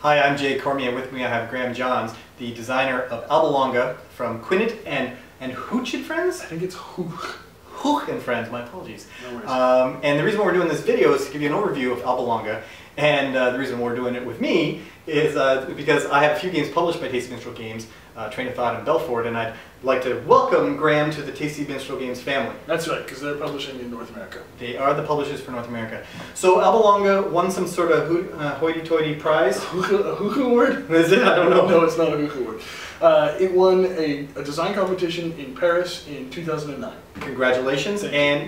Hi, I'm Jay Cormier. With me I have Graeme Jahns, the designer of Alba Longa from Quinnet and Hooch and Friends? I think it's Hooch. Hooch and Friends, my apologies. No worries. And the reason why we're doing this video is to give you an overview of Alba Longa. And the reason we're doing it with me is because I have a few games published by Tasty Minstrel Games, Train of Thought and Belfort, and I'd like to welcome Graeme to the Tasty Minstrel Games family. That's right, because they're publishing in North America. They are the publishers for North America. So Alba Longa won some sort of hoity-toity prize. A hookah word? Is it? I don't know. No, it's not a hookah word. It won a design competition in Paris in 2009. Congratulations.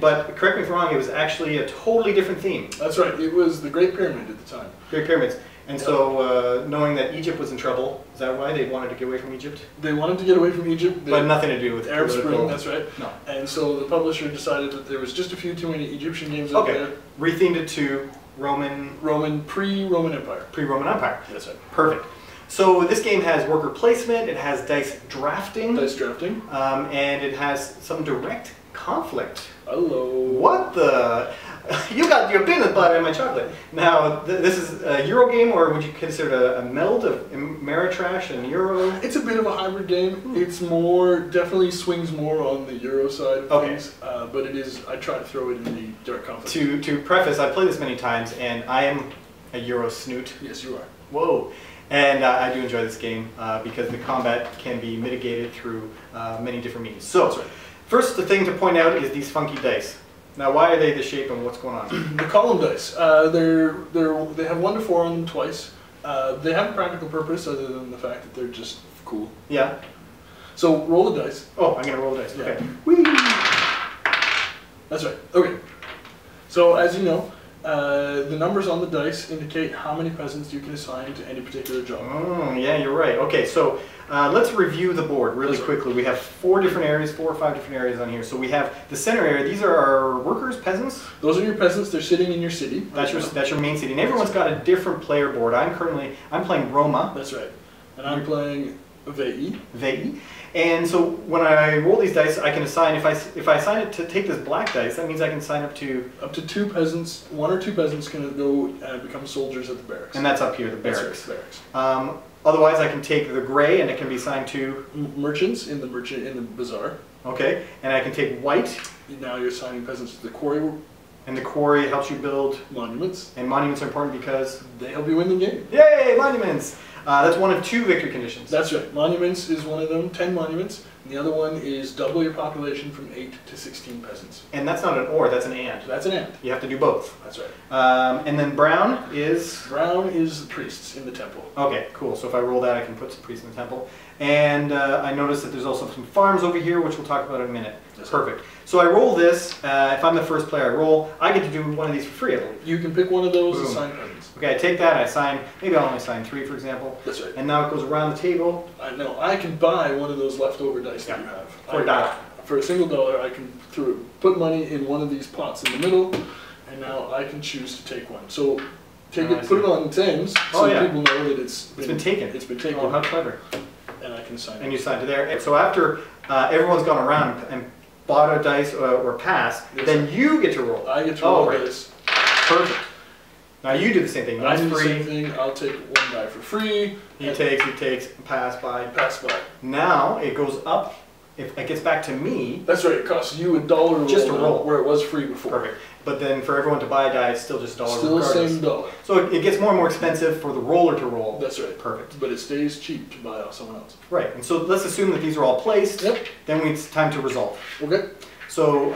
But correct me if I'm wrong, it was actually a totally different theme. That's right. It was the Great Pyramid at the time. Great Pyramids. And so, knowing that Egypt was in trouble, is that why they wanted to get away from Egypt? They wanted to get away from Egypt. But nothing to do with Arab Spring, that's right. No. And so the publisher decided that there was just a few too many Egyptian games out there. Rethemed it to pre-Roman Empire. Pre-Roman Empire. That's right. Perfect. So this game has worker placement, it has dice drafting. Dice drafting. And it has some direct conflict. Hello. What the? You got your peanut butter in my chocolate. Now, this is a Euro game, or would you consider it a meld of Ameritrash and Euro? It's a bit of a hybrid game. It's more, definitely swings more on the Euro side of things, but it is, I try to throw it in the direct conflict. To preface, I've played this many times, and I am a Euro snoot. Yes, you are. Whoa. And I do enjoy this game because the combat can be mitigated through many different means. So, that's right. First, the thing to point out is these funky dice. Now, why are they this shape and what's going on? The column dice. They have 1 to 4 on them twice. They have a practical purpose other than the fact that they're just cool. Yeah. So roll the dice. Oh, I'm going to roll the dice. Yeah. Okay. Whee! That's right. Okay. So as you know, the numbers on the dice indicate how many peasants you can assign to any particular job. Oh, yeah, you're right. Okay, so let's review the board really quickly. We have 4 or 5 different areas on here. So we have the center area. These are our workers, peasants? Those are your peasants. They're sitting in your city. That's your main city. And everyone's got a different player board. I'm playing Roma. That's right. And I'm playing Veii. And so when I roll these dice, I can assign, if I assign it to take this black dice, that means I can sign up to 2 peasants. 1 or 2 peasants can go and become soldiers at the barracks. And that's up here, the barracks. That's right, barracks. Otherwise, I can take the gray, and it can be assigned to merchants in the bazaar. Okay, and I can take white. Now you're assigning peasants to the quarry. And the quarry helps you build monuments. And monuments are important because they help you win the game. Yay, monuments! That's one of 2 victory conditions. That's right. Monuments is one of them, 10 monuments. And the other one is double your population from 8 to 16 peasants. And that's not an or, that's an and. That's an and. You have to do both. That's right. And then brown is? Brown is the priests in the temple. Okay, cool. So if I roll that, I can put some priests in the temple. And I noticed that there's also some farms over here, which we'll talk about in a minute. That's perfect. So I roll this. If I'm the first player I roll, I get to do one of these for free, I believe. You can pick one of those and assign peasants. Okay, I take that, I assign, maybe I'll only assign 3, for example. That's right. And now it goes around the table. No, I can buy one of those leftover dice that you have. For $1. For a single $1, I can put money in one of these pots in the middle, and now I can choose to take one. So put it on tens, so people know that it's been taken. It's been taken. Oh, how clever. And I can assign it. And you assign to there. And so after everyone's gone around and bought a dice or passed, then you get to roll. I get to roll this. Perfect. Now you do the same thing. I do the same thing. I'll take one die for free. He takes, pass by. Pass by. Now it goes up. If it gets back to me. That's right. It costs you $1 just to roll, where it was free before. Perfect. But then for everyone to buy a die, it's still just $1. Still the same $1. So it gets more and more expensive for the roller to roll. That's right. Perfect. But it stays cheap to buy off someone else. Right. And so let's assume that these are all placed. Yep. Then it's time to resolve. Okay. So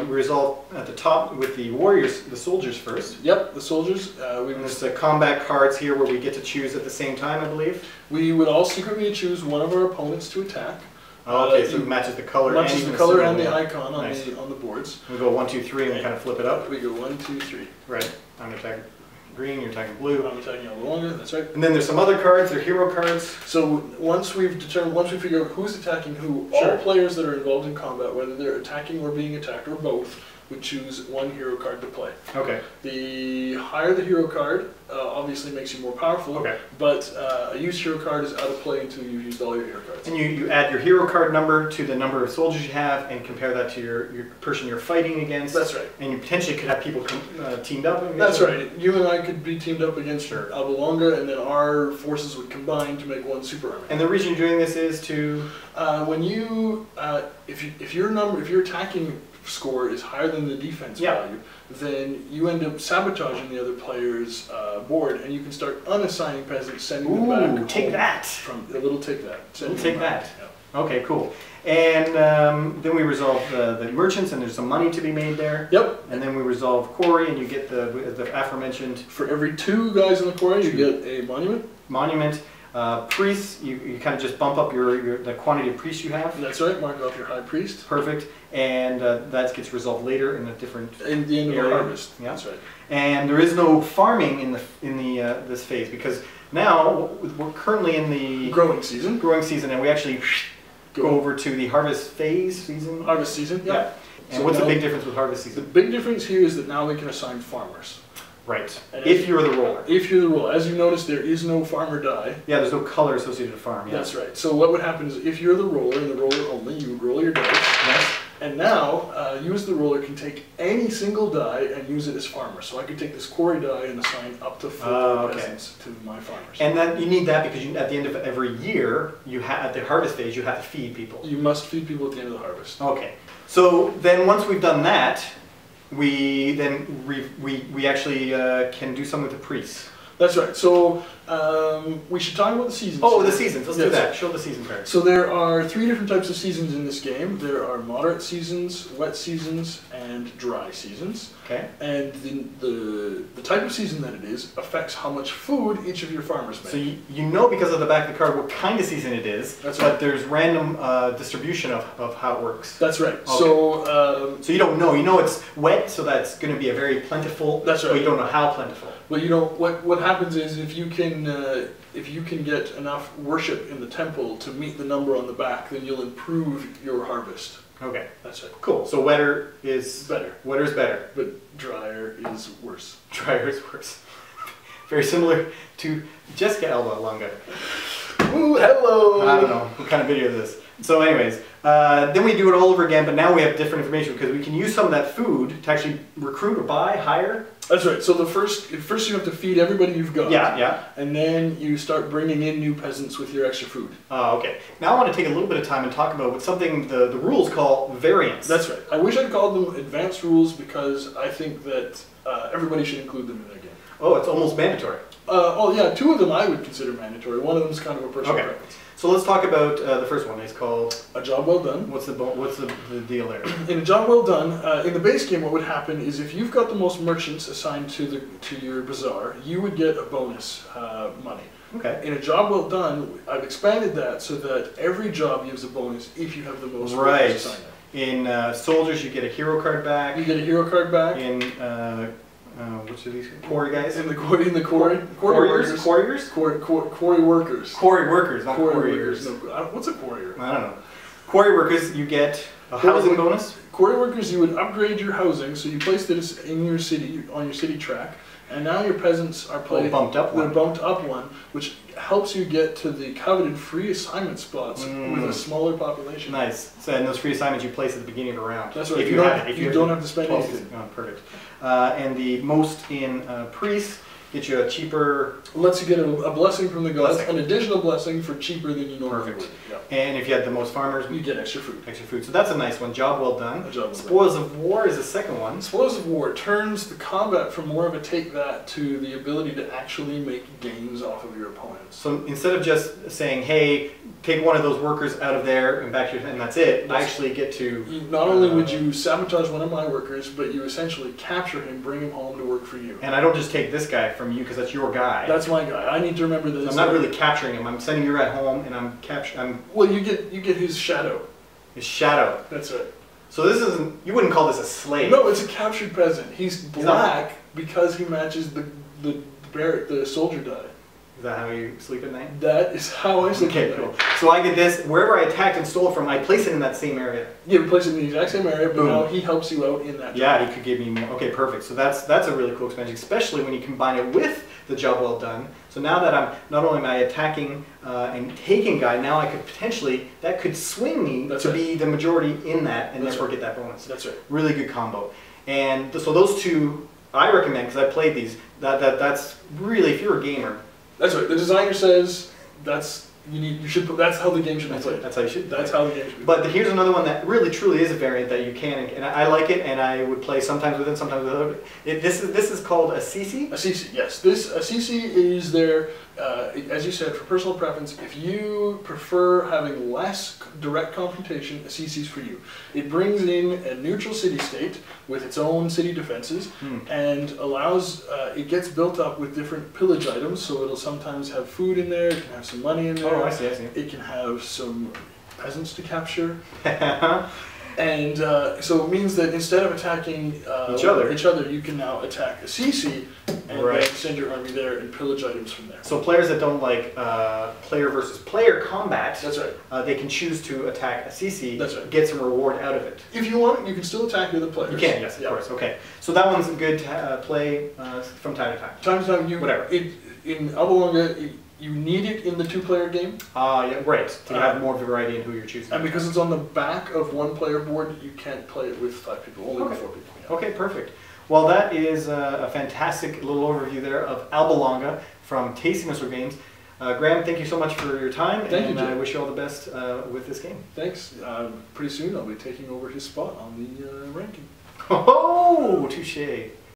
we resolve at the top with the warriors, the soldiers first. Yep, the soldiers. There's the combat cards here where we get to choose at the same time, I believe. We would all secretly choose one of our opponents to attack. Okay, so it matches the color. Matches the color and the icon on the boards. We go 1, 2, 3, and we kind of flip it up. We go 1, 2, 3. Right. I'm attacking green. You're attacking blue. I'm attacking Alba Longa. That's right. And then there's some other cards. They're hero cards. So once we figure out who's attacking who, all players that are involved in combat, whether they're attacking or being attacked or both, would choose one hero card to play. Okay. The higher the hero card, obviously makes you more powerful. Okay. But a used hero card is out of play until you've used all your hero cards. And you add your hero card number to the number of soldiers you have, and compare that to your person you're fighting against. That's right. And you potentially could have people teamed up. That's right. You and I could be teamed up against Alba Longa, and then our forces would combine to make one super army. And the reason you're doing this is to when you if your attacking score is higher than the defense value, then you end up sabotaging the other player's board, and you can start unassigning peasants, sending them back. Take that! From a little take that. Take that. Yeah. Okay, cool. And then we resolve the merchants, and there's some money to be made there. Yep. And then we resolve quarry, and you get the aforementioned. For every 2 guys in the quarry, you get a monument. Monument. Priests, you kind of just bump up the quantity of priests you have. That's right, mark off your high priest. Perfect. And that gets resolved later in a different in the end of the harvest. Yeah. That's right. And there is no farming in this phase, because now we're currently in the growing season. And we actually go over to the harvest phase season. Harvest season. Yeah. And so what's the big difference with harvest season? The big difference here is that now we can assign farmers. Right. If you're the roller. If you're the roller. As you notice, there is no farmer die. Yeah, there's no color associated with farm. Yeah. That's right. So what would happen is if you're the roller and the roller only, you would roll your dice. Yes. And now, you as the roller can take any single die and use it as farmer. So I could take this quarry die and assign up to 4 peasants to my farmers. And then you need that because at the end of every year, at the harvest phase, you have to feed people. You must feed people at the end of the harvest. Okay. So then once we've done that, we actually can do something with the priests. That's right. So we should talk about the seasons. Oh, the seasons. Let's do that. Show the season cards. So there are 3 different types of seasons in this game. There are moderate seasons, wet seasons, and dry seasons. Okay. And the type of season that it is affects how much food each of your farmers make. So you know because of the back of the card what kind of season it is. That's right. But there's random distribution of how it works. That's right. Okay. So you don't know. You know it's wet, so that's going to be a very plentiful. That's right. But you don't know how plentiful. Well, you know what happens is if you can get enough worship in the temple to meet the number on the back, then you'll improve your harvest. Okay. That's it. Cool. So wetter is better. Wetter is better. But drier is worse. Drier is worse. Very similar to Jessica Alba Longa. Ooh, hello! I don't know what kind of video is this. So anyways, then we do it all over again, but now we have different information because we can use some of that food to actually recruit or buy, hire. That's right. So first you have to feed everybody you've got. Yeah, yeah. And then you start bringing in new peasants with your extra food. Okay. Now I want to take a little bit of time and talk about what something the rules call variants. That's right. I wish I'd called them advanced rules because I think that everybody should include them in their game. Oh, it's almost mandatory. Oh yeah, 2 of them I would consider mandatory. One of them is kind of a personal preference. So let's talk about the first one. It's called A Job Well Done. What's the deal there? In A Job Well Done, in the base game, what would happen is if you've got the most merchants assigned to your bazaar, you would get a bonus money. Okay. In A Job Well Done, I've expanded that so that every job gives a bonus if you have the most merchants assigned. In soldiers, you get a hero card back. You get a hero card back. In which of these? Quarry guys? In the quarry workers? Quarriers? Quarry workers. Quarry workers, not quarry workers. No, what's a quarrier? I don't know. Quarry workers, you get a housing bonus. Quarry workers, you would upgrade your housing, so you placed it in your city, on your city track, and now your peasants are bumped up one. They're bumped up one, which helps you get to the coveted free assignment spots with a smaller population. Nice. So, and those free assignments you place at the beginning of a round. That's right. If you don't have to spend anything. Oh, perfect. And the most in priests get you a cheaper. Lets you get a blessing from the gods, an additional blessing for cheaper than you normally would. Yeah. And if you had the most farmers, you get extra food. Extra food. So that's a nice one. Job well done. Spoils of War is the second one. Spoils of War turns the combat from more of a take that to the ability to actually make gains off of your opponents. So instead of just saying, hey, take one of those workers out of there and back to your, and that's it, I actually get to... Not only would you sabotage one of my workers, but you essentially capture him, bring him home to work for you. And I don't just take this guy from you because that's your guy. That's my guy. I need to remember this. I'm not really capturing him. I'm sending your guy home and I'm capturing... Well, you get his shadow. His shadow. That's right. So this isn't... You wouldn't call this a slave. No, it's a captured peasant. He's black because he matches the soldier die. Is that how you sleep at night? That is how I sleep. Okay, cool. So I get this, wherever I attacked and stole from, I place it in that same area. Yeah, we place it in the exact same area, but Boom. now he helps you out in that. Yeah, he could give me more. Okay, perfect. So that's a really cool expansion, especially when you combine it with the job well done. So now that I'm not only am I attacking and taking guy, now I could potentially, that could swing me to be the majority in that, and therefore get that bonus. That's right. Really good combo. And so those two I recommend, because I played these. That's really, if you're a gamer. That's right. The designer says that's you should put. That's how the game should be played. That's how you should. That's how the game should be. But here's another one that really truly is a variant that you can, and I like it, and I would play sometimes with it, sometimes without it. This is called a CC. A CC, yes. A CC is there, as you said, for personal preference. If you prefer having less direct computation, a CC is for you. It brings in a neutral city-state with its own city defenses, and allows. It gets built up with different pillage items, so it'll sometimes have food in there. It can have some money in there. Oh, I see. It can have some peasants to capture. And so it means that instead of attacking each other, you can now attack a CC and then send your army there and pillage items from there. So players that don't like player versus player combat, that's right. They can choose to attack a CC, that's right. Get some reward out of it. If you want, you can still attack the other players. You can, yes, of course. Okay, so that one's good to play from time to time. Time to time, whatever. In Alba Longa, you need it in the two-player game. Yeah, right, to have more variety in who you're choosing. And because it's on the back of one-player board, you can't play it with 5 people, only with 4 people. Yeah. Okay, perfect. Well, that is a fantastic little overview there of Alba Longa from Tasty Missile Games. Graeme, thank you so much for your time, and I wish you all the best with this game. Thanks. Pretty soon I'll be taking over his spot on the ranking. Oh, touche.